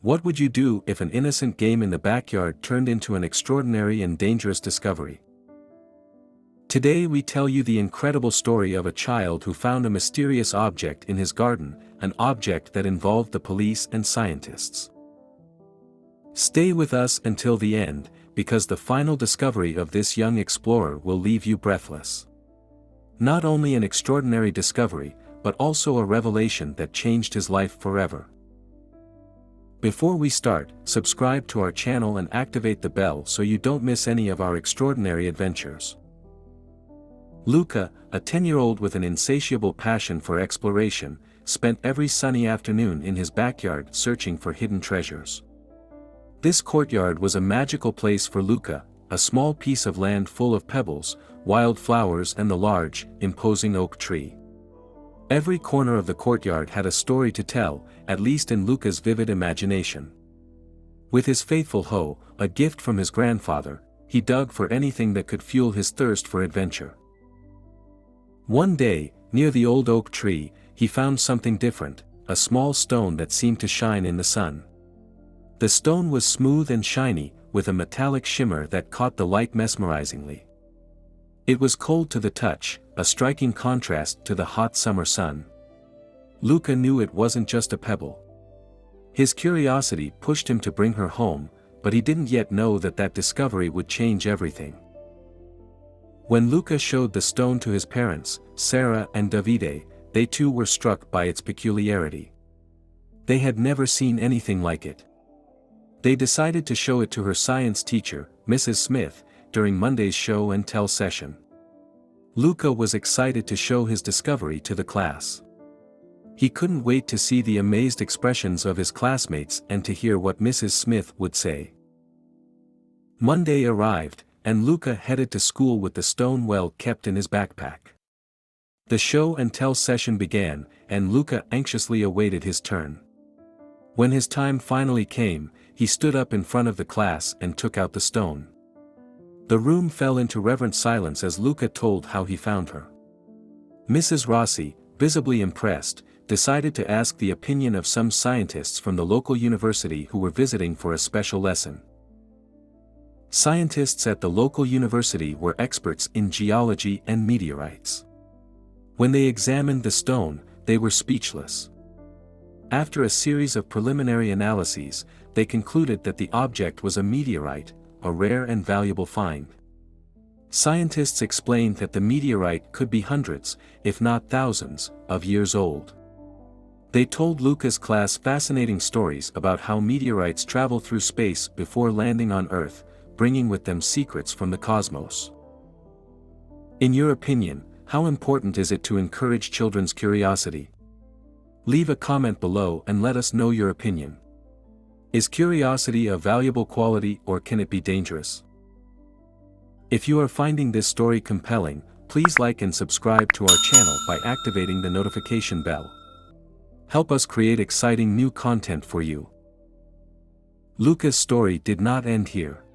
What would you do if an innocent game in the backyard turned into an extraordinary and dangerous discovery? Today we tell you the incredible story of a child who found a mysterious object in his garden, an object that involved the police and scientists. Stay with us until the end, because the final discovery of this young explorer will leave you breathless. Not only an extraordinary discovery, but also a revelation that changed his life forever. Before we start, subscribe to our channel and activate the bell so you don't miss any of our extraordinary adventures. Luca, a 10-year-old with an insatiable passion for exploration, spent every sunny afternoon in his backyard searching for hidden treasures. This courtyard was a magical place for Luca, a small piece of land full of pebbles, wild flowers and the large, imposing oak tree. Every corner of the courtyard had a story to tell, at least in Luca's vivid imagination. With his faithful hoe, a gift from his grandfather, he dug for anything that could fuel his thirst for adventure. One day, near the old oak tree, he found something different, a small stone that seemed to shine in the sun. The stone was smooth and shiny, with a metallic shimmer that caught the light mesmerizingly. It was cold to the touch, a striking contrast to the hot summer sun. Luca knew it wasn't just a pebble. His curiosity pushed him to bring her home, but he didn't yet know that that discovery would change everything. When Luca showed the stone to his parents, Sarah and Davide, they too were struck by its peculiarity. They had never seen anything like it. They decided to show it to her science teacher, Mrs. Smith, during Monday's show and tell session. Luca was excited to show his discovery to the class. He couldn't wait to see the amazed expressions of his classmates and to hear what Mrs. Smith would say. Monday arrived, and Luca headed to school with the stone well kept in his backpack. The show and tell session began, and Luca anxiously awaited his turn. When his time finally came, he stood up in front of the class and took out the stone. The room fell into reverent silence as Luca told how he found her. Mrs. Rossi, visibly impressed, decided to ask the opinion of some scientists from the local university who were visiting for a special lesson. Scientists at the local university were experts in geology and meteorites. When they examined the stone, they were speechless. After a series of preliminary analyses, they concluded that the object was a meteorite, a rare and valuable find. Scientists explained that the meteorite could be hundreds, if not thousands, of years old. They told Luca's class fascinating stories about how meteorites travel through space before landing on Earth, bringing with them secrets from the cosmos. In your opinion, how important is it to encourage children's curiosity? Leave a comment below and let us know your opinion. Is curiosity a valuable quality or can it be dangerous? If you are finding this story compelling, please like and subscribe to our channel by activating the notification bell. Help us create exciting new content for you. Luca's story did not end here.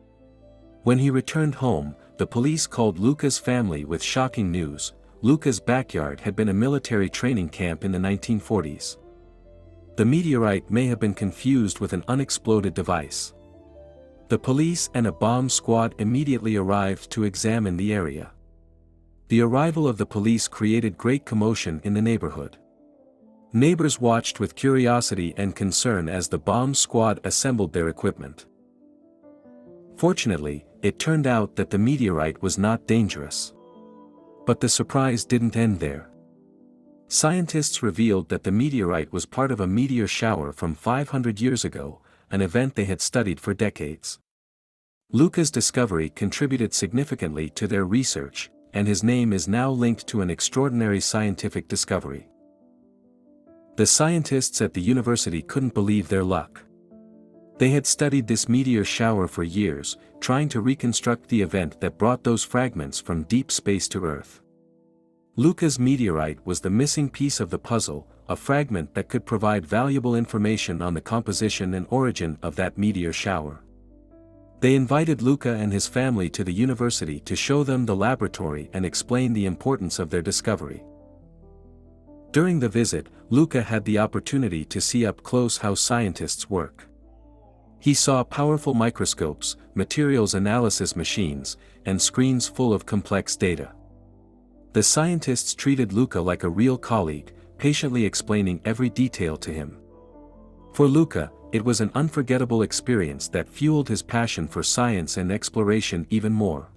When he returned home, the police called Luca's family with shocking news. Luca's backyard had been a military training camp in the 1940s. The meteorite may have been confused with an unexploded device. The police and a bomb squad immediately arrived to examine the area. The arrival of the police created great commotion in the neighborhood. Neighbors watched with curiosity and concern as the bomb squad assembled their equipment. Fortunately, it turned out that the meteorite was not dangerous. But the surprise didn't end there. Scientists revealed that the meteorite was part of a meteor shower from 500 years ago, an event they had studied for decades. Luca's discovery contributed significantly to their research, and his name is now linked to an extraordinary scientific discovery. The scientists at the university couldn't believe their luck. They had studied this meteor shower for years, trying to reconstruct the event that brought those fragments from deep space to Earth. Luca's meteorite was the missing piece of the puzzle, a fragment that could provide valuable information on the composition and origin of that meteor shower. They invited Luca and his family to the university to show them the laboratory and explain the importance of their discovery. During the visit, Luca had the opportunity to see up close how scientists work. He saw powerful microscopes, materials analysis machines, and screens full of complex data. The scientists treated Luca like a real colleague, patiently explaining every detail to him. For Luca, it was an unforgettable experience that fueled his passion for science and exploration even more.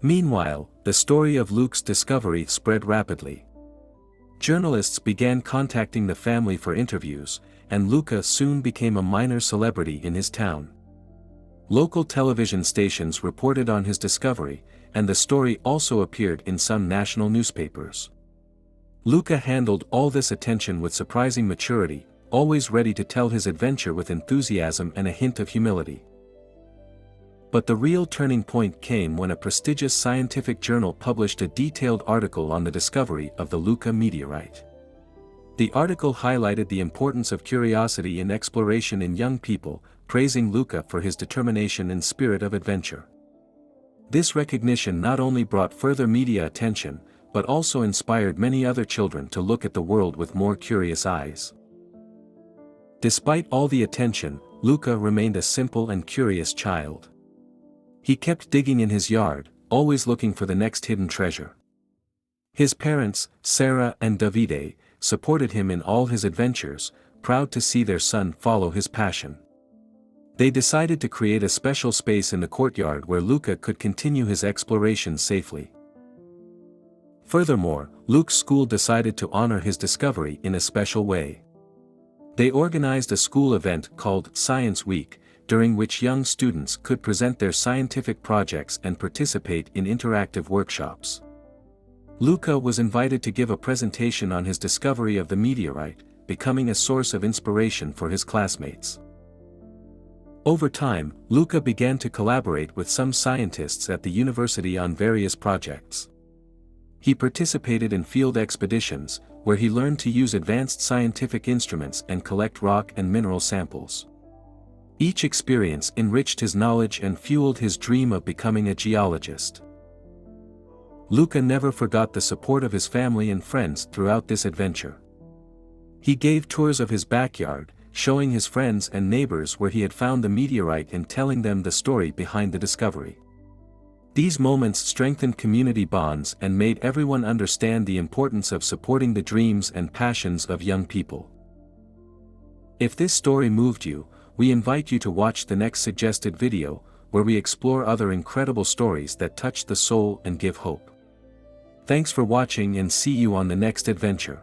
Meanwhile, the story of Luke's discovery spread rapidly. Journalists began contacting the family for interviews, and Luca soon became a minor celebrity in his town. Local television stations reported on his discovery, and the story also appeared in some national newspapers. Luca handled all this attention with surprising maturity, always ready to tell his adventure with enthusiasm and a hint of humility. But the real turning point came when a prestigious scientific journal published a detailed article on the discovery of the Luca meteorite. The article highlighted the importance of curiosity and exploration in young people, praising Luca for his determination and spirit of adventure. This recognition not only brought further media attention, but also inspired many other children to look at the world with more curious eyes. Despite all the attention, Luca remained a simple and curious child. He kept digging in his yard, always looking for the next hidden treasure. His parents, Sarah and Davide, supported him in all his adventures, proud to see their son follow his passion. They decided to create a special space in the courtyard where Luca could continue his explorations safely. Furthermore, Luke's school decided to honor his discovery in a special way. They organized a school event called Science Week, during which young students could present their scientific projects and participate in interactive workshops. Luca was invited to give a presentation on his discovery of the meteorite, becoming a source of inspiration for his classmates. Over time, Luca began to collaborate with some scientists at the university on various projects. He participated in field expeditions, where he learned to use advanced scientific instruments and collect rock and mineral samples. Each experience enriched his knowledge and fueled his dream of becoming a geologist. Luca never forgot the support of his family and friends throughout this adventure. He gave tours of his backyard, showing his friends and neighbors where he had found the meteorite and telling them the story behind the discovery. These moments strengthened community bonds and made everyone understand the importance of supporting the dreams and passions of young people. If this story moved you, we invite you to watch the next suggested video, where we explore other incredible stories that touch the soul and give hope. Thanks for watching and see you on the next adventure.